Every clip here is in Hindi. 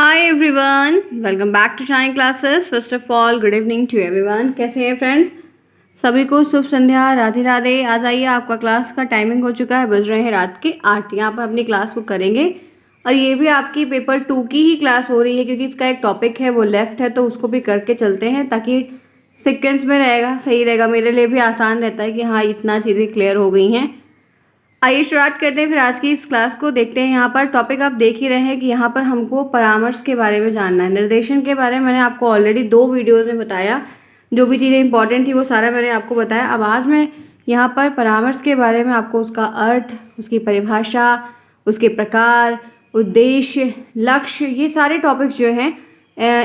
Hi everyone, welcome back to Shine Classes. First of all good evening to everyone. कैसे हैं फ्रेंड्स? सभी को शुभ संध्या, राधे राधे। आ जाइए, आपका क्लास का टाइमिंग हो चुका है, बज रहे हैं रात के 8। यहाँ पर अपनी क्लास को करेंगे और ये भी आपकी पेपर 2 की ही क्लास हो रही है क्योंकि इसका एक टॉपिक है वो लेफ्ट है, तो उसको भी करके चलते हैं ताकि सीक्वेंस में रहेगा, सही रहेगा, मेरे लिए भी आसान रहता है कि हाँ इतना चीज़ें क्लियर हो गई हैं। आइए शुरुआत करते हैं फिर आज की इस क्लास को। देखते हैं यहाँ पर टॉपिक आप देख ही रहे हैं कि यहाँ पर हमको परामर्श के बारे में जानना है। निर्देशन के बारे में मैंने आपको ऑलरेडी 2 वीडियोज़ में बताया, जो भी चीज़ें इंपॉर्टेंट थी वो सारा मैंने आपको बताया। अब आज मैं यहाँ पर परामर्श के बारे में आपको उसका अर्थ, उसकी परिभाषा, उसके प्रकार, उद्देश्य, लक्ष्य, ये सारे टॉपिक्स जो हैं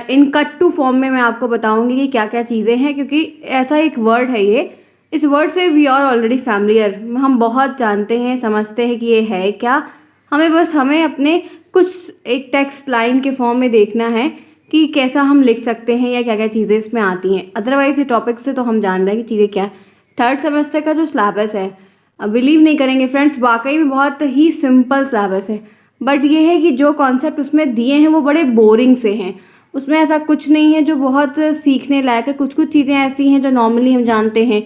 इन कट टू फॉर्म में मैं आपको बताऊँगी कि क्या क्या चीज़ें हैं, क्योंकि ऐसा एक वर्ड है ये, इस वर्ड से वी आर ऑलरेडी फैमिलियर, हम बहुत जानते हैं, समझते हैं कि ये है क्या। हमें अपने कुछ एक टेक्स्ट लाइन के फॉर्म में देखना है कि कैसा हम लिख सकते हैं या क्या क्या चीज़ें इसमें आती हैं। अदरवाइज ये टॉपिक से तो हम जान रहे हैं कि चीज़ें क्या है। 3rd सेमेस्टर का जो सिलेबस है, बिलीव नहीं करेंगे फ्रेंड्स, वाकई में बहुत ही सिंपल सिलेबस है, बट ये है कि जो कॉन्सेप्ट उसमें दिए हैं वो बड़े बोरिंग से हैं। उसमें ऐसा कुछ नहीं है जो बहुत सीखने लायक है। कुछ कुछ चीज़ें ऐसी हैं जो नॉर्मली हम जानते हैं।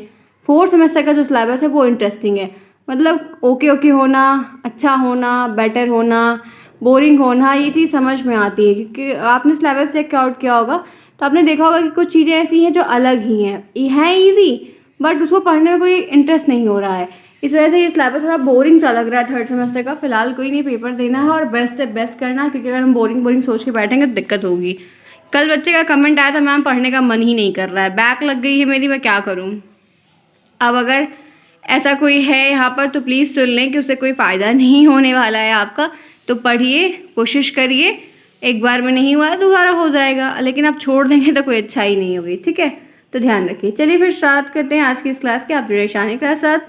4th सेमेस्टर का जो सिलेबस है वो इंटरेस्टिंग है, मतलब ओके होना, अच्छा होना, बेटर होना, बोरिंग होना, ये चीज़ समझ में आती है क्योंकि आपने सिलेबस चेक आउट किया होगा तो आपने देखा होगा कि कुछ चीज़ें ऐसी हैं जो अलग ही हैं ईजी, बट उसको पढ़ने में कोई इंटरेस्ट नहीं हो रहा है। इस वजह से ये सिलेबस थोड़ा बोरिंग सा लग रहा है 3rd सेमेस्टर का। फिलहाल कोई नहीं, पेपर देना है और बेस्ट से बेस्ट करना है, क्योंकि अगर हम बोरिंग सोच के बैठेंगे तो दिक्कत होगी। कल बच्चे का कमेंट आया था, मैम पढ़ने का मन ही नहीं कर रहा है, बैक लग गई है मेरी, मैं क्या करूँ। अब अगर ऐसा कोई है यहाँ पर तो प्लीज़ सुन लें कि उससे कोई फ़ायदा नहीं होने वाला है आपका, तो पढ़िए, कोशिश करिए। एक बार में नहीं हुआ दोबारा हो जाएगा, लेकिन आप छोड़ देंगे तो कोई अच्छा ही नहीं होगी, ठीक है? तो ध्यान रखिए। चलिए फिर स्टार्ट करते हैं आज की इस क्लास के। आप जुड़े शानी क्लास साथ,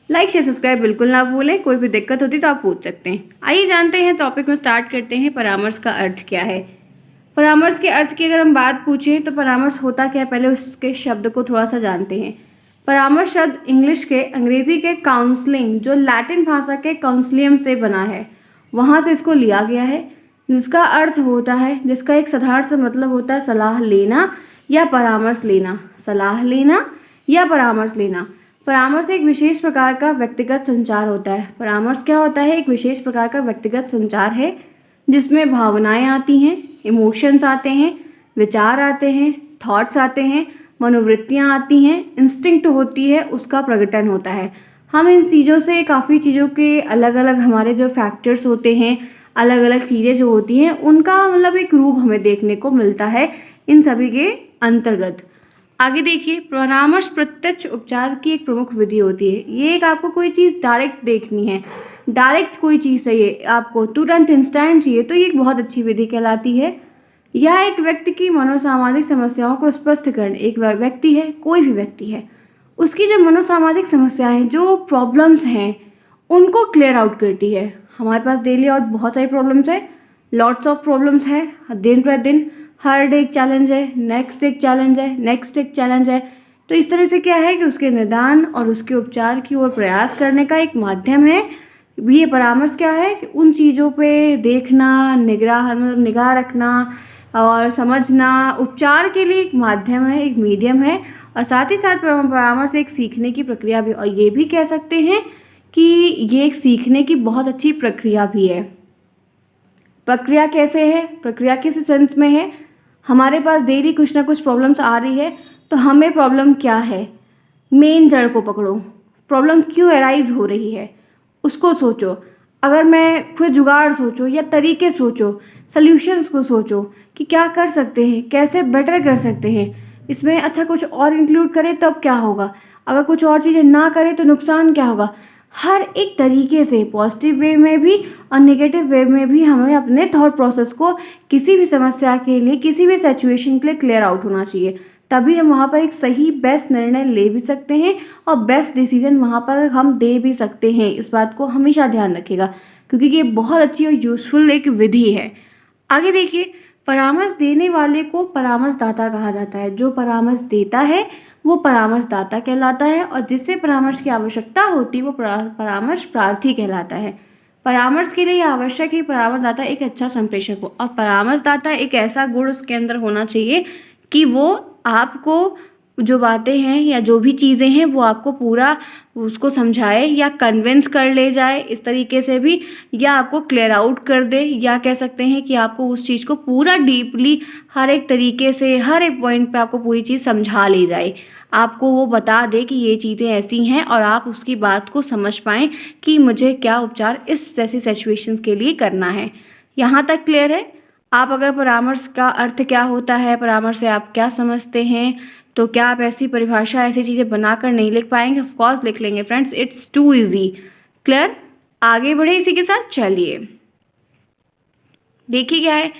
लाइक शेयर सब्सक्राइब बिल्कुल ना भूलें। कोई भी दिक्कत होती तो आप पूछ सकते हैं। आइए जानते हैं, टॉपिक में स्टार्ट करते हैं। परामर्श का अर्थ क्या है? परामर्श के अर्थ की अगर हम बात पूछें तो परामर्श होता क्या है, पहले उसके शब्द को थोड़ा सा जानते हैं। परामर्श शब्द अंग्रेजी के काउंसलिंग, जो लैटिन भाषा के काउंसलियम से बना है, वहाँ से इसको लिया गया है, जिसका अर्थ होता है, जिसका एक साधारण सा मतलब होता है सलाह लेना या परामर्श लेना। सलाह लेना या परामर्श लेना। परामर्श एक विशेष प्रकार का व्यक्तिगत संचार होता है। परामर्श क्या होता है? एक विशेष प्रकार का व्यक्तिगत संचार है जिसमें भावनाएं आती हैं, इमोशंस आते हैं, विचार आते हैं, थॉट्स आते हैं, मनोवृत्तियाँ आती हैं, इंस्टिंक्ट होती है, उसका प्रकटन होता है। हम इन चीज़ों से, काफ़ी चीज़ों के अलग अलग हमारे जो फैक्टर्स होते हैं, अलग अलग चीज़ें जो होती हैं, उनका मतलब एक रूप हमें देखने को मिलता है इन सभी के अंतर्गत। आगे देखिए, परामर्श प्रत्यक्ष उपचार की एक प्रमुख विधि होती है। ये एक आपको कोई चीज़ डायरेक्ट देखनी है, डायरेक्ट कोई चीज़ चाहिए आपको, तुरंत इंस्टेंट चाहिए, तो ये एक बहुत अच्छी विधि कहलाती है। यह एक व्यक्ति की मनोसामाजिक समस्याओं को स्पष्ट करने, एक व्यक्ति है, कोई भी व्यक्ति है, उसकी जो मनोसामाजिक समस्याएं, जो प्रॉब्लम्स हैं, उनको क्लियर आउट करती है। हमारे पास डेली और बहुत सारी प्रॉब्लम्स है, लॉट्स ऑफ प्रॉब्लम्स है, दिन प्रतिदिन, हर डे एक चैलेंज है, नेक्स्ट एक चैलेंज है, नेक्स्ट एक चैलेंज है। तो इस तरह से क्या है कि उसके निदान और उसके उपचार की ओर प्रयास करने का एक माध्यम है। ये परामर्श क्या है कि उन चीज़ों पे देखना, निगाह रखना और समझना, उपचार के लिए एक माध्यम है, एक मीडियम है। और साथ ही साथ परामर्श एक सीखने की प्रक्रिया भी, और ये भी कह सकते हैं कि ये एक सीखने की बहुत अच्छी प्रक्रिया भी है। प्रक्रिया कैसे है? प्रक्रिया किस सेंस में है? हमारे पास डेली कुछ ना कुछ प्रॉब्लम्स आ रही है, तो हमें प्रॉब्लम क्या है, मेन जड़ को पकड़ो, प्रॉब्लम क्यों अराइज हो रही है उसको सोचो। अगर मैं फिर जुगाड़ सोचो या तरीके सोचो, सल्यूशंस को सोचो कि क्या कर सकते हैं, कैसे बेटर कर सकते हैं, इसमें अच्छा कुछ और इंक्लूड करें तब क्या होगा, अगर कुछ और चीज़ें ना करें तो नुकसान क्या होगा। हर एक तरीके से, पॉजिटिव वे में भी और नेगेटिव वे में भी, हमें अपने थॉट प्रोसेस को किसी भी समस्या के लिए, किसी भी सिचुएशन के लिए क्लियर आउट होना चाहिए। तभी हम वहाँ पर एक सही बेस्ट निर्णय ले भी सकते हैं और बेस्ट डिसीजन वहाँ पर हम दे भी सकते हैं। इस बात को हमेशा ध्यान रखिएगा, क्योंकि ये बहुत अच्छी और यूज़फुल एक विधि है। आगे देखिए, परामर्श देने वाले को परामर्शदाता कहा जाता है। जो परामर्श देता है वो परामर्शदाता कहलाता है, और जिससे परामर्श की आवश्यकता होती है वो परामर्श प्रार्थी कहलाता है। परामर्श के लिए आवश्यक है परामर्शदाता एक अच्छा संप्रेषक हो, और परामर्शदाता एक ऐसा गुण उसके अंदर होना चाहिए कि वो आपको जो बातें हैं या जो भी चीज़ें हैं वो आपको पूरा उसको समझाए या कन्विंस कर ले जाए इस तरीके से भी, या आपको क्लियर आउट कर दे, या कह सकते हैं कि आपको उस चीज़ को पूरा डीपली हर एक तरीके से हर एक पॉइंट पे आपको पूरी चीज़ समझा ले जाए, आपको वो बता दे कि ये चीज़ें ऐसी हैं और आप उसकी बात को समझ पाएँ कि मुझे क्या उपचार इस जैसी सिचुएशंस के लिए करना है। यहाँ तक क्लियर है? आप अगर परामर्श का अर्थ क्या होता है, परामर्श से आप क्या समझते हैं, तो क्या आप ऐसी परिभाषा ऐसी चीज़ें बनाकर नहीं लिख पाएंगे? ऑफ कोर्स लिख लेंगे friends, it's too easy. Clear? आगे बढ़े इसी के साथ, चलिए देखिए क्या है।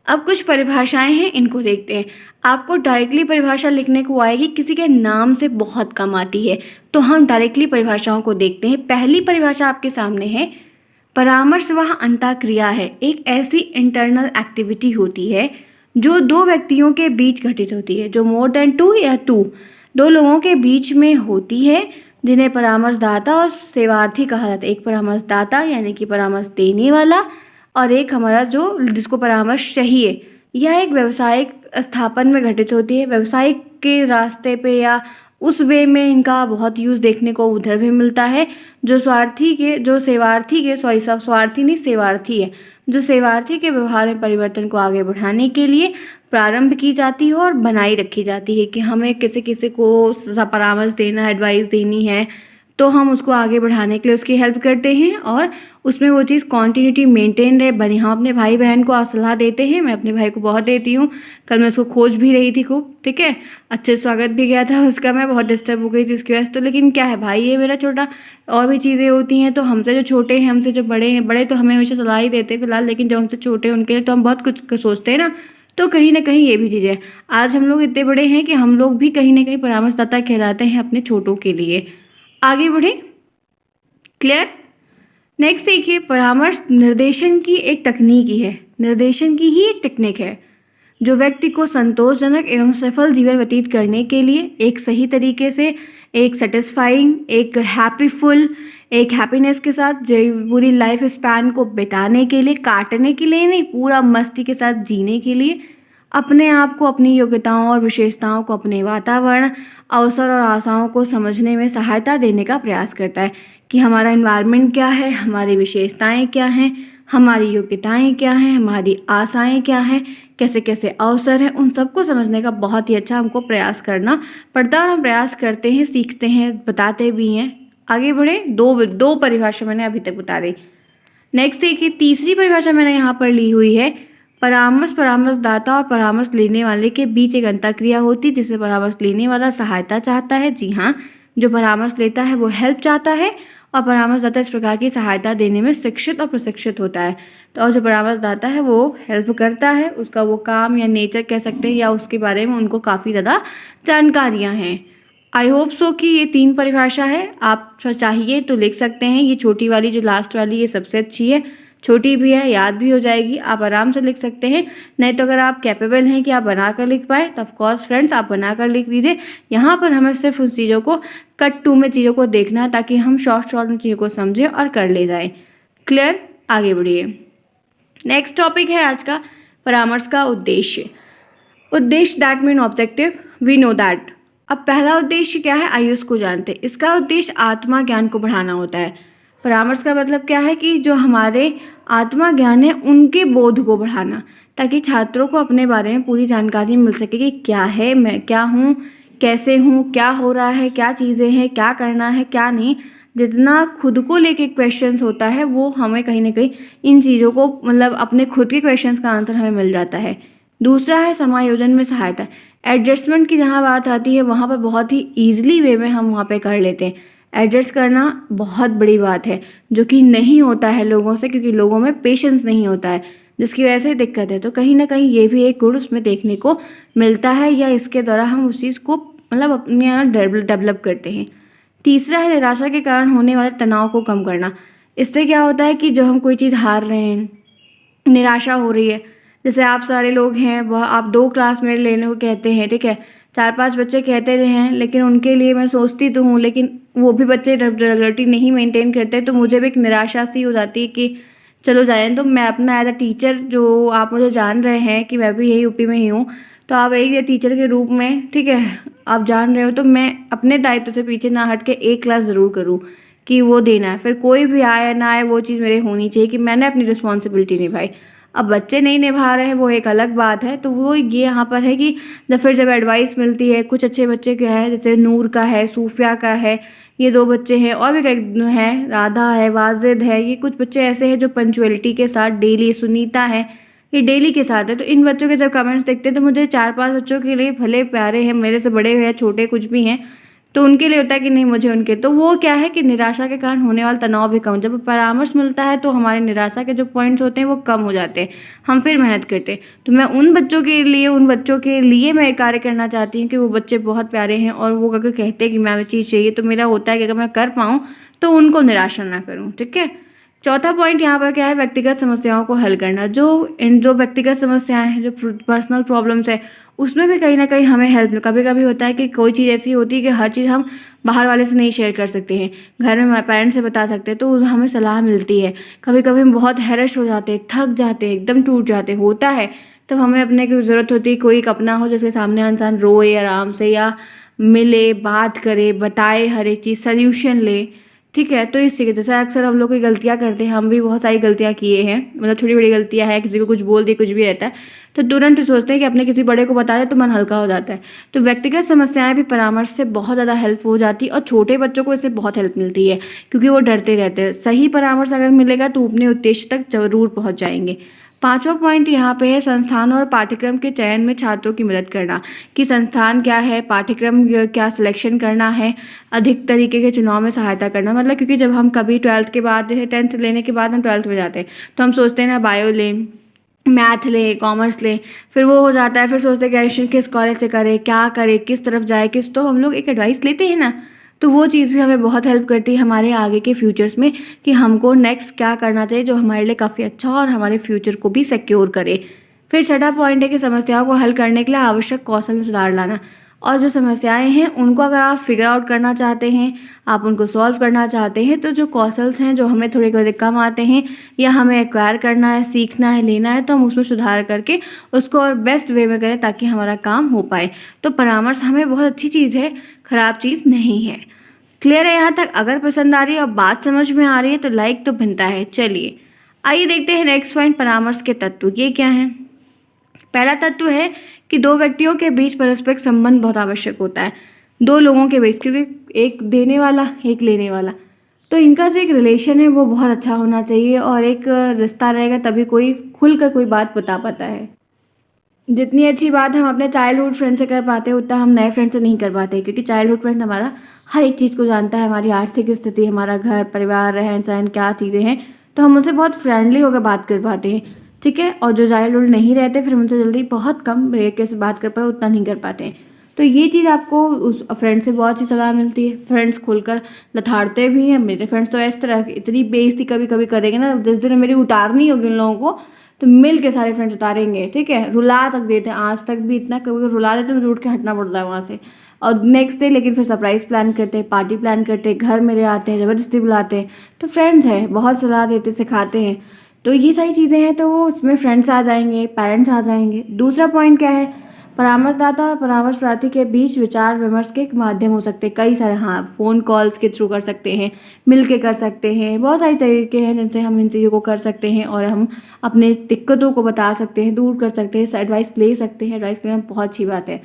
अब कुछ परिभाषाएं हैं, इनको देखते हैं। आपको डायरेक्टली परिभाषा लिखने को आएगी, किसी के नाम से बहुत कम आती है, तो हम डायरेक्टली परिभाषाओं को देखते हैं। पहली परिभाषा आपके सामने है, परामर्श वह अंतःक्रिया है, एक ऐसी इंटरनल एक्टिविटी होती है जो दो व्यक्तियों के बीच घटित होती है, जो मोर देन टू या दो लोगों के बीच में होती है, जिन्हें परामर्शदाता और सेवार्थी कहा जाता है। एक परामर्शदाता यानी कि परामर्श देने वाला, और एक हमारा जो जिसको परामर्श चाहिए। यह एक व्यावसायिक स्थापन में घटित होती है, व्यवसायिक के रास्ते पे या उस वे में इनका बहुत यूज़ देखने को उधर भी मिलता है। जो सेवार्थी के स्वार्थी नहीं सेवार्थी है, जो सेवार्थी के व्यवहार में परिवर्तन को आगे बढ़ाने के लिए प्रारंभ की जाती है और बनाई रखी जाती है कि हमें किसी किसी को परामर्श देना, एडवाइस देनी है, तो हम उसको आगे बढ़ाने के लिए उसकी हेल्प करते हैं और उसमें वो चीज़ कॉन्टीन्यूटी मेंटेन रहे बनी। हम अपने भाई बहन को सलाह देते हैं, मैं अपने भाई को बहुत देती हूँ। कल मैं उसको खोज भी रही थी खूब, ठीक है, अच्छे स्वागत भी गया था उसका, मैं बहुत डिस्टर्ब हो गई थी उसकी वजह से। तो लेकिन क्या है, भाई ये मेरा छोटा, और भी चीज़ें होती हैं। तो हमसे जो छोटे हैं, हमसे जो बड़े हैं, बड़े तो हमें हमेशा सलाह ही देते हैं फिलहाल, लेकिन जो हमसे छोटे हैं उनके लिए तो हम बहुत कुछ सोचते हैं ना। तो कहीं ना कहीं ये भी चीज़ है, आज हम लोग इतने बड़े हैं कि हम लोग भी कहीं ना कहीं परामर्शदाता कहलाते हैं अपने छोटों के लिए। आगे बढ़े, क्लियर? नेक्स्ट देखिए, परामर्श निर्देशन की एक तकनीक ही है, निर्देशन की ही एक टेक्निक है जो व्यक्ति को संतोषजनक एवं सफल जीवन व्यतीत करने के लिए एक सही तरीके से, एक सेटिस्फाइंग, एक हैप्पीफुल, एक हैप्पीनेस के साथ पूरी लाइफ स्पैन को बिताने के लिए, काटने के लिए नहीं, पूरा मस्ती के साथ जीने के लिए अपने आप को, अपनी योग्यताओं और विशेषताओं को, अपने वातावरण, अवसर और आशाओं को समझने में सहायता देने का प्रयास करता है कि हमारा एनवायरनमेंट क्या है, हमारी विशेषताएं क्या हैं, हमारी योग्यताएं क्या हैं, हमारी आशाएं क्या हैं, कैसे कैसे अवसर हैं, उन सबको समझने का बहुत ही अच्छा हमको प्रयास करना पड़ता है और हम प्रयास करते हैं, सीखते हैं, बताते भी हैं। आगे बढ़े, दो परिभाषा मैंने अभी तक बता दी। नेक्स्ट देखिए, तीसरी परिभाषा मैंने यहाँ पर ली हुई है, परामर्शदाता और परामर्श लेने वाले के बीच एक अंतःक्रिया होती है जिससे परामर्श लेने वाला सहायता चाहता है। जी हाँ, जो परामर्श लेता है वो हेल्प चाहता है और परामर्शदाता इस प्रकार की सहायता देने में शिक्षित और प्रशिक्षित होता है। तो और जो परामर्शदाता है वो हेल्प करता है, उसका वो काम या नेचर कह सकते हैं या उसके बारे में उनको काफ़ी ज़्यादा जानकारियाँ हैं। आई होप सो कि ये 3 परिभाषा है, आप चाहिए तो लिख सकते हैं। ये छोटी वाली जो लास्ट वाली ये सबसे अच्छी है, छोटी भी है, याद भी हो जाएगी, आप आराम से लिख सकते हैं। नहीं तो अगर आप कैपेबल हैं कि आप बनाकर लिख पाए तो ऑफकोर्स फ्रेंड्स आप बनाकर लिख दीजिए। यहाँ पर हमें सिर्फ उन चीज़ों को कट टू में चीज़ों को देखना है ताकि हम शॉर्ट में चीज़ों को समझें और कर ले जाएं। क्लियर? आगे बढ़िए। नेक्स्ट टॉपिक है आज का, परामर्श का उद्देश्य। उद्देश्य that mean objective, we know that. अब पहला उद्देश्य क्या है, आइए उसको जानते हैं। इसका उद्देश्य आत्मा ज्ञान को बढ़ाना होता है। परामर्श का मतलब क्या है कि जो हमारे आत्मा ज्ञान है उनके बोध को बढ़ाना, ताकि छात्रों को अपने बारे में पूरी जानकारी मिल सके कि क्या है, मैं क्या हूँ, कैसे हूँ, क्या हो रहा है, क्या चीज़ें हैं, क्या करना है, क्या नहीं। जितना खुद को लेके क्वेश्चंस होता है वो हमें कहीं ना कहीं इन चीज़ों को, मतलब अपने खुद के क्वेश्चंस का आंसर हमें मिल जाता है। दूसरा है समायोजन में सहायता, एडजस्टमेंट की जहाँ बात आती है वहाँ पर बहुत ही ईजिली वे में हम वहाँ पे कर लेते हैं। एडजस्ट करना बहुत बड़ी बात है जो कि नहीं होता है लोगों से, क्योंकि लोगों में पेशेंस नहीं होता है, जिसकी वजह से दिक्कत है। तो कहीं ना कहीं ये भी एक गुण उसमें देखने को मिलता है, या इसके द्वारा हम उस चीज़ को मतलब अपने यहाँ डेवलप करते हैं। तीसरा है निराशा के कारण होने वाले तनाव को कम करना। इससे क्या होता है कि जो हम कोई चीज़ हार रहे हैं, निराशा हो रही है, जैसे आप सारे लोग हैं, वह आप 2 क्लास मेरे लेने को कहते हैं, ठीक है, 4-5 बच्चे कहते रहे हैं, लेकिन उनके लिए मैं सोचती तो हूँ, लेकिन वो भी बच्चे रेगुलरिटी नहीं मेंटेन करते, तो मुझे भी एक निराशा सी हो जाती है कि चलो जाएँ। तो मैं अपना एज़ अ टीचर, जो आप मुझे जान रहे हैं कि मैं भी यही यूपी में ही हूँ, तो आप एक टीचर के रूप में, ठीक है, आप जान रहे हो, तो मैं अपने दायित्व से पीछे ना हट के एक क्लास ज़रूर करूँ कि वो देना है। फिर कोई भी आए ना आए, वो चीज़ मेरी होनी चाहिए कि मैंने अपनी रिस्पॉन्सिबिलिटी निभाई। अब बच्चे नहीं निभा रहे हैं, वो एक अलग बात है। तो वो ये यहाँ पर है कि जब एडवाइस मिलती है, कुछ अच्छे बच्चे क्या है, जैसे नूर का है, सूफिया का है, ये 2 बच्चे हैं, और भी कई हैं, राधा है, वाजिद है, ये कुछ बच्चे ऐसे हैं जो पंक्चुअलिटी के साथ डेली, सुनीता है, ये डेली के साथ है। तो इन बच्चों के जब कमेंट्स देखते हैं, तो मुझे 4-5 बच्चों के लिए भले प्यारे हैं, मेरे से बड़े हैं, छोटे कुछ भी हैं, तो उनके लिए होता है कि नहीं मुझे उनके, तो वो क्या है कि निराशा के कारण होने वाला तनाव भी कम, जब परामर्श मिलता है तो हमारे निराशा के जो पॉइंट्स होते हैं वो कम हो जाते हैं, हम फिर मेहनत करते हैं। तो मैं उन बच्चों के लिए मैं एक कार्य करना चाहती हूँ कि वो बच्चे बहुत प्यारे हैं, और वो अगर कहते हैं कि मैं चीज़ चाहिए, तो मेरा होता है कि अगर मैं कर पाऊँ तो उनको निराशा ना करूँ, ठीक है। चौथा पॉइंट यहाँ पर क्या है, व्यक्तिगत समस्याओं को हल करना। जो व्यक्तिगत समस्याएं हैं, जो पर्सनल प्रॉब्लम्स है, उसमें भी कहीं ना कहीं हमें हेल्प, कभी कभी होता है कि कोई चीज़ ऐसी होती है कि हर चीज़ हम बाहर वाले से नहीं शेयर कर सकते हैं, घर में पेरेंट्स से बता सकते हैं, तो हमें सलाह मिलती है। कभी कभी हम बहुत हैरश हो जाते हैं, थक जाते हैं, एकदम टूट जाते होता है, तब हमें अपने की ज़रूरत होती है, कोई एक अपना हो जिसके सामने इंसान रोए आराम से, या मिले, बात करे, बताए, हर एक चीज़ सल्यूशन ले, ठीक है। तो इस चीज़ जैसे अक्सर हम लोग कोई गलतियाँ करते हैं, हम भी बहुत सारी गलतियाँ किए हैं, मतलब छोटी बड़ी गलतियाँ हैं, किसी को कुछ बोल दिए, कुछ भी रहता है, तो तुरंत ही सोचते हैं कि अपने किसी बड़े को बता दें तो मन हल्का हो जाता है। तो व्यक्तिगत समस्याएं भी परामर्श से बहुत ज़्यादा हेल्प हो जाती है, और छोटे बच्चों को इससे बहुत हेल्प मिलती है, क्योंकि वो डरते रहते हैं। सही परामर्श अगर मिलेगा तो अपने उद्देश्य तक ज़रूर पहुँच जाएंगे। पांचवा पॉइंट यहाँ पे है, संस्थान और पाठ्यक्रम के चयन में छात्रों की मदद करना, कि संस्थान क्या है, पाठ्यक्रम क्या सिलेक्शन करना है, अधिक तरीके के चुनाव में सहायता करना। मतलब क्योंकि जब हम कभी 12th के बाद, जैसे 10th लेने के बाद हम 12th में जाते हैं, तो हम सोचते हैं ना बायो लें, मैथ ले, कॉमर्स ले, फिर वो हो जाता है, फिर सोचते हैं ग्रेजुएशन किस कॉलेज से करें, क्या करें, किस तरफ जाए, तो हम लोग एक एडवाइस लेते हैं ना, तो वो चीज़ भी हमें बहुत हेल्प करती है हमारे आगे के फ्यूचर्स में, कि हमको नेक्स्ट क्या करना चाहिए जो हमारे लिए काफ़ी अच्छा हो और हमारे फ्यूचर को भी सिक्योर करे। फिर छठा पॉइंट है कि समस्याओं को हल करने के लिए आवश्यक कौशल में सुधार लाना, और जो समस्याएं हैं उनको अगर आप फिगर आउट करना चाहते हैं, आप उनको सॉल्व करना चाहते हैं, तो जो कौशल्स हैं जो हमें थोड़े थोड़े कम आते हैं, या हमें एक्वायर करना है, सीखना है, लेना है, तो हम उसमें सुधार करके उसको और बेस्ट वे में करें ताकि हमारा काम हो पाए। तो परामर्श हमें बहुत अच्छी चीज़ है, ख़राब चीज़ नहीं है। क्लियर है यहाँ तक? अगर पसंद आ रही है और बात समझ में आ रही है तो लाइक तो बनता है। चलिए आइए देखते हैं नेक्स्ट पॉइंट, परामर्श के तत्व। ये क्या है? पहला तत्व है कि दो व्यक्तियों के बीच पारस्परिक संबंध बहुत आवश्यक होता है, दो लोगों के बीच, क्योंकि एक देने वाला एक लेने वाला, तो इनका जो एक रिलेशन है वो बहुत अच्छा होना चाहिए, और एक रिश्ता रहेगा तभी कोई खुलकर कोई बात बता पाता है। जितनी अच्छी बात हम अपने चाइल्डहुड फ्रेंड से कर पाते हैं, उतना हम नए फ्रेंड से नहीं कर पाते, क्योंकि चाइल्डहुड फ्रेंड हमारा हर एक चीज़ को जानता है, हमारी आर्थिक स्थिति, हमारा घर परिवार, रहन सहन, क्या चीज़ें हैं, तो हम उनसे बहुत फ्रेंडली होकर बात कर पाते हैं, ठीक है। और जो चाइल्डहुड नहीं रहते, फिर उनसे जल्दी बहुत कम रेट से बात कर पाते, उतना नहीं कर पाते हैं। तो ये चीज़ आपको उस फ्रेंड से बहुत अच्छी सलाह मिलती है। फ्रेंड्स खुलकर लथाड़ते भी हैं, मेरे फ्रेंड्स तो इस तरह इतनी बेइज्जती कभी कभी करेंगे ना, जिस दिन मेरी उतारनी होगी उन लोगों को, तो मिल के सारे फ्रेंड्स उतारेंगे, ठीक है। रुला तक देते हैं, आज तक भी इतना कभी रुला देते हैं, मुझे उठ के हटना पड़ता है वहाँ से। और नेक्स्ट डे लेकिन फिर सरप्राइज़ प्लान करते हैं, पार्टी प्लान करते हैं, घर मेरे आते हैं, ज़बरदस्ती बुलाते हैं। तो फ्रेंड्स हैं, बहुत सलाह देते, सिखाते हैं, तो ये सारी चीज़ें हैं, तो वो उसमें फ्रेंड्स आ जाएंगे, पेरेंट्स आ जाएंगे। दूसरा पॉइंट क्या है? परामर्शदाता और परामर्श प्रार्थी के बीच विचार विमर्श के माध्यम हो सकते हैं कई सारे। हाँ, फ़ोन कॉल्स के थ्रू कर सकते हैं, मिल के कर सकते हैं, बहुत सारे तरीके हैं जिनसे हम इन चीज़ों को कर सकते हैं, और हम अपने दिक्कतों को बता सकते हैं, दूर कर सकते हैं, एडवाइस ले सकते हैं। एडवाइस लेना बहुत अच्छी बात है।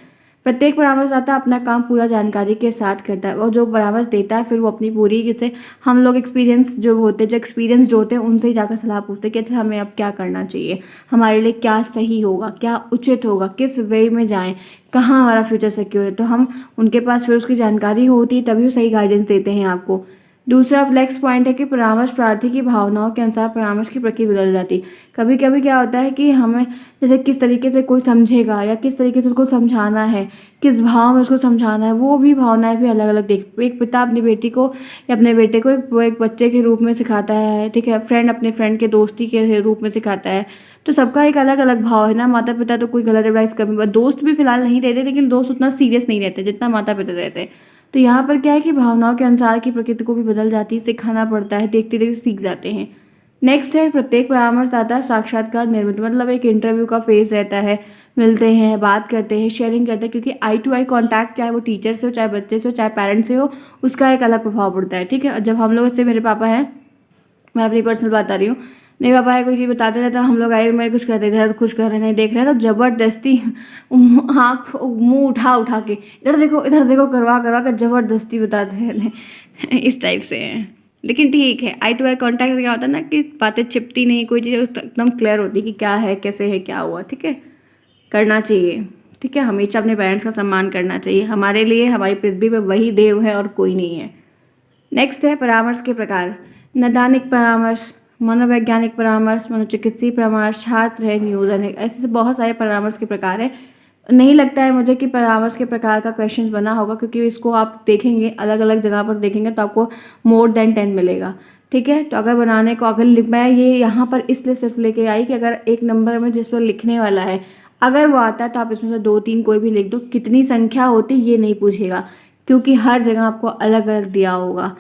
प्रत्येक परामर्शदाता अपना काम पूरा जानकारी के साथ करता है, और जो परामर्श देता है फिर वो अपनी पूरी, जैसे हम लोग एक्सपीरियंस जो होते हैं, जो एक्सपीरियंस जो होते हैं, उनसे ही जाकर सलाह पूछते हैं कि अच्छा हमें अब क्या करना चाहिए, हमारे लिए क्या सही होगा, क्या उचित होगा, किस वे में जाएं, कहाँ हमारा फ्यूचर सिक्योर है। तो हम उनके पास फिर उसकी जानकारी होती है, तभी वो सही गाइडेंस देते हैं आपको। दूसरा नेक्स्ट पॉइंट है कि परामर्श प्रार्थी की भावनाओं के अनुसार परामर्श की प्रक्रिया बदल जाती है। कभी कभी क्या होता है कि हमें जैसे किस तरीके से कोई समझेगा या किस तरीके से उसको समझाना है, किस भाव में उसको समझाना है, वो भी भावनाएं भी अलग अलग देख। एक पिता अपनी बेटी को या अपने बेटे को एक बच्चे के रूप में सिखाता है, ठीक है, फ्रेंड अपने फ्रेंड के दोस्ती के रूप में सिखाता है। तो सबका एक अलग अलग भाव है ना। माता पिता तो कोई गलत एडवाइस कभी, दोस्त भी फिलहाल नहीं देते, लेकिन दोस्त उतना सीरियस नहीं रहते जितना माता पिता रहते हैं। तो यहाँ पर क्या है कि भावनाओं के अनुसार की प्रकृति को भी बदल जाती है, सिखाना पड़ता है, देखते देखते सीख जाते हैं। नेक्स्ट है प्रत्येक परामर्शदाता साक्षात्कार निर्मित, मतलब एक इंटरव्यू का फेज रहता है, मिलते हैं, बात करते हैं, शेयरिंग करते हैं, क्योंकि आई टू आई कॉन्टैक्ट चाहे वो टीचर से हो, चाहे बच्चे से हो, चाहे पेरेंट्स से हो, उसका एक अलग प्रभाव पड़ता है। ठीक है, जब हम लोग से, मेरे पापा हैं, मैं अपनी पर्सनल बात आ रही हूँ, नहीं पापा है कोई चीज़ बताते रहता, हम लोग आए मेरे कुछ कहते इधर कुछ कर रहे नहीं देख रहे हैं, तो ज़बरदस्ती आँख मुंह उठा उठा के इधर देखो करवा करवा कर ज़बरदस्ती बताते रहते हैं। इस टाइप से हैं। लेकिन ठीक है, आई टू आई कॉन्टैक्ट क्या होता है ना कि बातें छिपती नहीं, कोई चीज़ एकदम क्लियर होती कि क्या है, कैसे है, क्या हुआ। ठीक है, करना चाहिए। ठीक है, हमेशा अपने पेरेंट्स का सम्मान करना चाहिए। हमारे लिए हमारी पृथ्वी पर वही देव है और कोई नहीं है। नेक्स्ट है परामर्श के प्रकार। नैदानिक परामर्श, मनोवैज्ञानिक परामर्श, मनोचिकित्सीय परामर्श, छात्र है, नियोजन है, ऐसे बहुत सारे परामर्श के प्रकार हैं। नहीं लगता है मुझे कि परामर्श के प्रकार का क्वेश्चन बना होगा, क्योंकि इसको आप देखेंगे अलग अलग जगह पर देखेंगे तो आपको मोर देन 10 मिलेगा। ठीक है, तो अगर बनाने को, अगर मैं ये यहाँ पर इसलिए सिर्फ लेके आई कि अगर एक नंबर में जिस पर लिखने वाला है अगर वो आता है तो आप इसमें से 2-3 कोई भी लिख दो, कितनी संख्या होती ये नहीं पूछेगा, क्योंकि हर जगह आपको अलग अलग दिया होगा।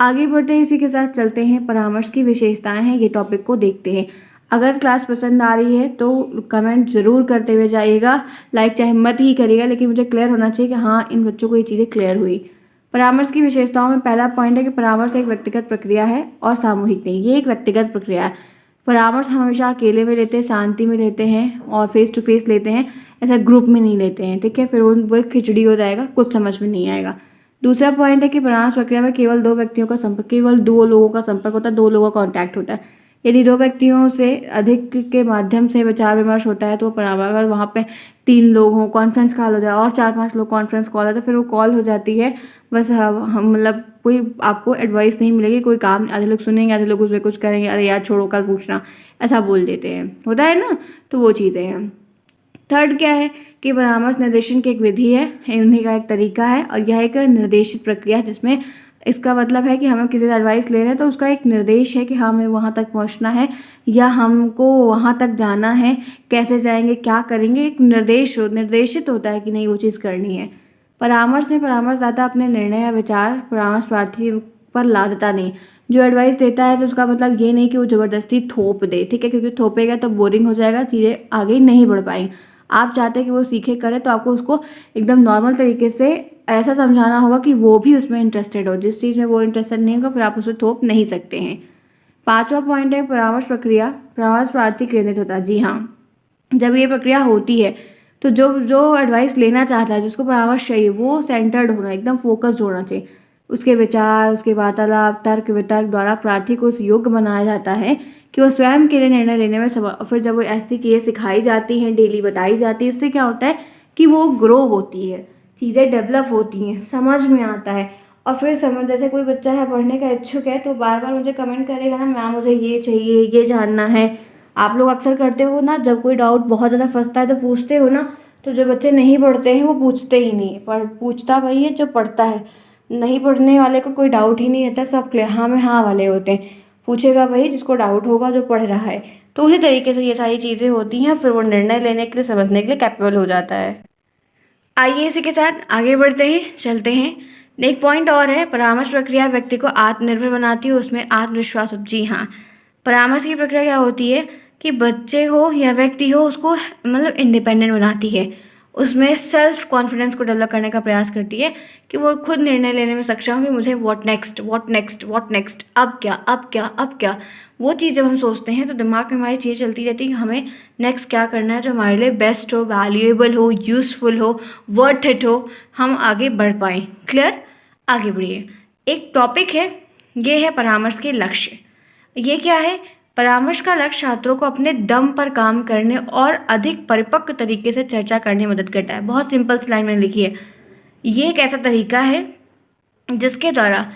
आगे बढ़ते हैं, इसी के साथ चलते हैं, परामर्श की विशेषताएं हैं, ये टॉपिक को देखते हैं। अगर क्लास पसंद आ रही है तो कमेंट ज़रूर करते हुए जाइएगा, लाइक चाहे मत ही करिएगा, लेकिन मुझे क्लियर होना चाहिए कि हाँ इन बच्चों को ये चीज़ें क्लियर हुई। परामर्श की विशेषताओं में पहला पॉइंट है कि परामर्श एक व्यक्तिगत प्रक्रिया है और सामूहिक नहीं। ये एक व्यक्तिगत प्रक्रिया है। परामर्श हम हमेशा अकेले में लेते हैं, शांति में लेते हैं और फेस टू फेस लेते हैं, ऐसा ग्रुप में नहीं लेते हैं। ठीक है, फिर वो खिचड़ी हो जाएगा, कुछ समझ में नहीं आएगा। दूसरा पॉइंट है कि परामर्श प्रक्रिया में केवल 2 व्यक्तियों का संपर्क, केवल 2 लोगों का संपर्क होता है, 2 लोगों का कॉन्टैक्ट होता है। यदि 2 व्यक्तियों से अधिक के माध्यम से विचार विमर्श होता है तो परामर्श, अगर वहाँ पे 3 लोग हों, कॉन्फ्रेंस कॉल हो जाए और 4-5 लोग कॉन्फ्रेंस कॉल है तो फिर वो कॉल हो जाती है। बस हम मतलब कोई आपको एडवाइस नहीं मिलेगी, कोई काम, आधे लोग सुनेंगे, आधे लोग उसमें कुछ करेंगे, अरे यार छोड़ो कल पूछना, ऐसा बोल देते हैं, होता है ना। तो वो चीज़ें हैं। थर्ड क्या है कि परामर्श निर्देशन की एक विधि है, उन्हीं का एक तरीका है, और यह एक निर्देशित प्रक्रिया है, जिसमें इसका मतलब है कि हमें किसी से एडवाइस ले रहे हैं तो उसका एक निर्देश है कि हमें वहाँ तक पहुँचना है या हमको वहाँ तक जाना है, कैसे जाएंगे, क्या करेंगे, एक निर्देशित होता है कि नहीं वो चीज़ करनी है। परामर्श में परामर्शदाता अपने निर्णय या विचार परामर्श प्रार्थी पर लादता नहीं। जो एडवाइस देता है तो उसका मतलब ये नहीं कि वो ज़बरदस्ती थोप दे। ठीक है, क्योंकि थोपेगा तो बोरिंग हो जाएगा, चीज़ें आगे नहीं बढ़ पाएंगी। आप चाहते हैं कि वो सीखे करे तो आपको उसको एकदम नॉर्मल तरीके से ऐसा समझाना होगा कि वो भी उसमें इंटरेस्टेड हो। जिस चीज़ में वो इंटरेस्टेड नहीं होगा फिर आप उसे थोप नहीं सकते हैं। 5वां पॉइंट है परामर्श प्रक्रिया परामर्श प्रार्थी केंद्रित होता है। जी हाँ, जब ये प्रक्रिया होती है तो जो जो एडवाइस लेना चाहता है, जिसको परामर्श चाहिए, वो सेंटर्ड होना, एकदम फोकस्ड होना चाहिए। उसके विचार, उसके वार्तालाप, तर्क वितर्क द्वारा प्रार्थी को उस योग्य बनाया जाता है कि वो स्वयं के लिए निर्णय लेने में फिर जब वो ऐसी चीज़ें सिखाई जाती हैं, डेली बताई जाती है, इससे क्या होता है कि वो ग्रो होती है, चीज़ें डेवलप होती हैं, समझ में आता है। और फिर समझ, जैसे कोई बच्चा है पढ़ने का इच्छुक है तो बार बार मुझे कमेंट करेगा ना, मैम मुझे ये चाहिए, ये जानना है। आप लोग अक्सर करते हो ना, जब कोई डाउट बहुत ज़्यादा फंसता है तो पूछते हो ना। तो जो बच्चे नहीं पढ़ते हैं वो पूछते ही नहीं, पर पूछता वही है जो पढ़ता है। नहीं पढ़ने वाले को कोई डाउट ही नहीं रहता, सब हाँ में हाँ वाले होते हैं। पूछेगा वही जिसको डाउट होगा, जो पढ़ रहा है। तो उसी तरीके से ये सारी चीज़ें होती हैं, फिर वो निर्णय लेने के लिए, समझने के लिए कैपेबल हो जाता है। आइए इसी के साथ आगे बढ़ते हैं, चलते हैं। एक पॉइंट और है, परामर्श प्रक्रिया व्यक्ति को आत्मनिर्भर बनाती है, उसमें आत्मविश्वास। जी हाँ, परामर्श की प्रक्रिया क्या होती है कि बच्चे हो या व्यक्ति हो, उसको मतलब इंडिपेंडेंट बनाती है, उसमें सेल्फ कॉन्फिडेंस को डेवलप करने का प्रयास करती है कि वो खुद निर्णय लेने में सक्षम हो कि मुझे what next, what next, what next, अब क्या, अब क्या, अब क्या। वो चीज़ जब हम सोचते हैं तो दिमाग में हमारी चीज़ें चलती रहती है कि हमें नेक्स्ट क्या करना है जो हमारे लिए बेस्ट हो, वैल्यूएबल हो, यूज़फुल हो, वर्थ इट हो, हम आगे बढ़ पाएँ। क्लियर, आगे बढ़िए। एक टॉपिक है, ये है परामर्श के लक्ष्य। ये क्या है? परामर्श का लक्ष्य छात्रों को अपने दम पर काम करने और अधिक परिपक्व तरीके से चर्चा करने में मदद करता है। बहुत सिंपल सी लाइन मैंने लिखी है। ये एक ऐसा तरीका है जिसके द्वारा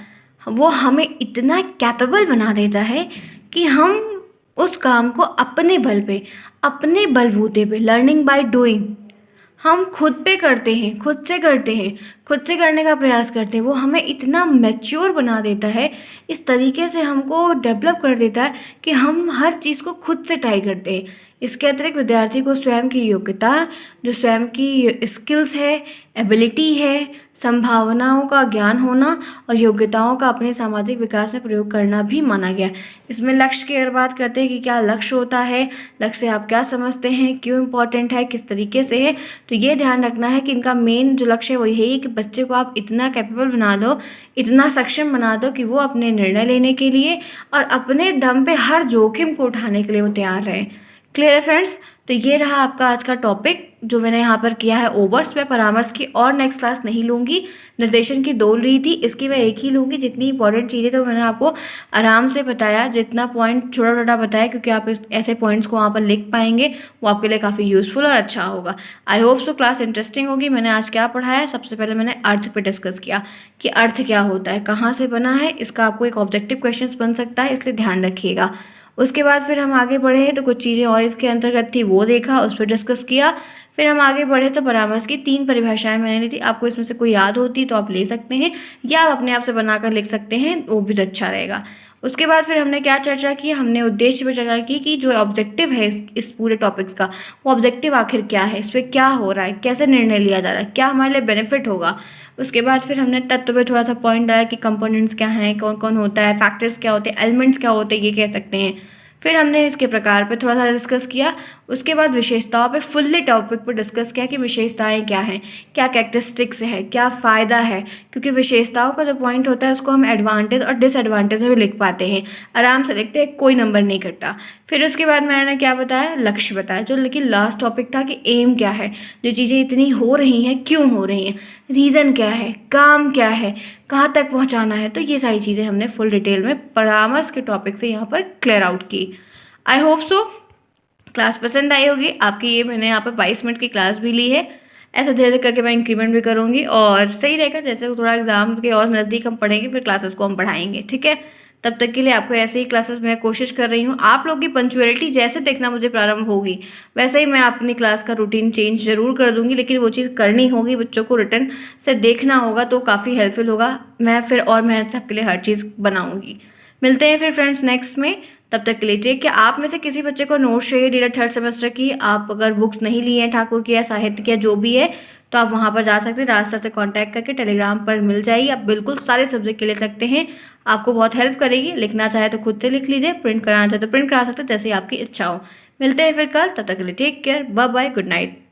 वो हमें इतना कैपेबल बना देता है कि हम उस काम को अपने बल पे, अपने बलबूते पे, लर्निंग बाय डूइंग, हम खुद पे करते हैं, खुद से करते हैं, खुद से करने का प्रयास करते हैं। वो हमें इतना मैच्योर बना देता है, इस तरीके से हमको डेवलप कर देता है कि हम हर चीज़ को खुद से ट्राई करते हैं। इसके अतिरिक्त विद्यार्थी को स्वयं की योग्यता, जो स्वयं की स्किल्स है, एबिलिटी है, संभावनाओं का ज्ञान होना और योग्यताओं का अपने सामाजिक विकास में प्रयोग करना भी माना गया। इसमें लक्ष्य की अगर बात करते हैं कि क्या लक्ष्य होता है, लक्ष्य आप क्या समझते हैं, क्यों इम्पोर्टेंट है, किस तरीके से है, तो ये ध्यान रखना है कि इनका मेन जो लक्ष्य है वो यही है कि बच्चे को आप इतना कैपेबल बना दो, इतना सक्षम बना दो कि वो अपने निर्णय लेने के लिए और अपने दम पे हर जोखिम को उठाने के लिए वो तैयार रहें। क्लियर है फ्रेंड्स? तो ये रहा आपका आज का टॉपिक जो मैंने यहाँ पर किया है ओवर्स। मैं परामर्श की और नेक्स्ट क्लास नहीं लूँगी, निर्देशन की 2 ली थी, इसकी मैं एक ही लूँगी। जितनी इंपॉर्टेंट चीज़ें तो मैंने आपको आराम से बताया, जितना पॉइंट छोटा छोटा बताया, क्योंकि आप इस ऐसे पॉइंट्स को वहाँ पर लिख पाएंगे, वो आपके लिए काफ़ी यूज़फुल और अच्छा होगा। I hope so class interesting होगी। मैंने आज क्या पढ़ाया, सबसे पहले मैंने अर्थ पे डिस्कस किया कि अर्थ क्या होता है, कहाँ से बना है, इसका आपको एक ऑब्जेक्टिव क्वेश्चन बन सकता है, इसलिए ध्यान रखिएगा। उसके बाद फिर हम आगे बढ़े तो कुछ चीज़ें और इसके अंतर्गत थी, वो देखा, उस पर डिस्कस किया। फिर हम आगे बढ़े तो परामर्श की 3 परिभाषाएं मैंने ली थी। आपको इसमें से कोई याद होती तो आप ले सकते हैं, या आप अपने आप से बनाकर लिख सकते हैं, वो भी अच्छा रहेगा। उसके बाद फिर हमने क्या चर्चा की, हमने उद्देश्य पर चर्चा की कि जो ऑब्जेक्टिव है इस पूरे टॉपिक्स का, वो ऑब्जेक्टिव आखिर क्या है, इस पर क्या हो रहा है, कैसे निर्णय लिया जा रहा है, क्या हमारे लिए बेनिफिट होगा। उसके बाद फिर हमने तत्व पे थोड़ा सा पॉइंट डाला कि कंपोनेंट्स क्या हैं, कौन कौन होता है, फैक्टर्स क्या होते हैं, एलिमेंट्स क्या होते हैं, ये कह सकते हैं। फिर हमने इसके प्रकार पे थोड़ा सा डिस्कस किया। उसके बाद विशेषताओं पे फुल्ली टॉपिक पर डिस्कस किया कि विशेषताएं क्या हैं, क्या कैरेक्टरिस्टिक्स है, क्या फ़ायदा है, क्योंकि विशेषताओं का जो पॉइंट होता है उसको हम एडवांटेज और डिसएडवांटेज में भी लिख पाते हैं, आराम से लिखते हैं, कोई नंबर नहीं कटता। फिर उसके बाद मैंने क्या बताया, लक्ष्य बताया, जो लेकिन लास्ट टॉपिक था कि एम क्या है, जो चीज़ें इतनी हो रही हैं क्यों हो रही हैं, रीज़न क्या है, काम क्या है, कहाँ तक पहुँचाना है। तो ये सारी चीज़ें हमने फुल डिटेल में परामर्श के टॉपिक से यहाँ पर क्लियर आउट की। आई होप सो क्लास पसंद आई होगी आपकी। ये मैंने यहाँ पर 22 मिनट की क्लास भी ली है, ऐसा धीरे धीरे करके मैं इंक्रीमेंट भी करूँगी और सही रहेगा। जैसे थोड़ा एग्जाम के और नज़दीक हम पढ़ेंगे, फिर क्लासेस को हम बढ़ाएंगे, ठीक है। तब तक के लिए आपको ऐसे ही क्लासेस मैं कोशिश कर रही हूँ। आप लोग की पंचुअलिटी जैसे देखना मुझे प्रारंभ होगी, वैसे ही मैं अपनी क्लास का रूटीन चेंज जरूर कर दूँगी, लेकिन वो चीज़ करनी होगी, बच्चों को रिटर्न से देखना होगा, तो काफ़ी हेल्पफुल होगा। मैं फिर और मेहनत से आपके लिए हर चीज़ बनाऊँगी। मिलते हैं फिर फ्रेंड्स नेक्स्ट में, तब तक के लिए टेक केयर। आप में से किसी बच्चे को नोट्स चाहिए डी 3rd सेमेस्टर की, आप अगर बुक्स नहीं ली हैं ठाकुर की या साहित्य की या जो भी है, तो आप वहाँ पर जा सकते हैं, रास्ता से कांटेक्ट करके टेलीग्राम पर मिल जाएगी। आप बिल्कुल सारे सब्जेक्ट के ले सकते हैं, आपको बहुत हेल्प करेगी। लिखना चाहे तो खुद से लिख लीजिए, प्रिंट कराना चाहे तो प्रिंट करा सकते हैं, जैसे आपकी इच्छा हो। मिलते हैं फिर कल, तब तक के लिए take care, bye bye, good night.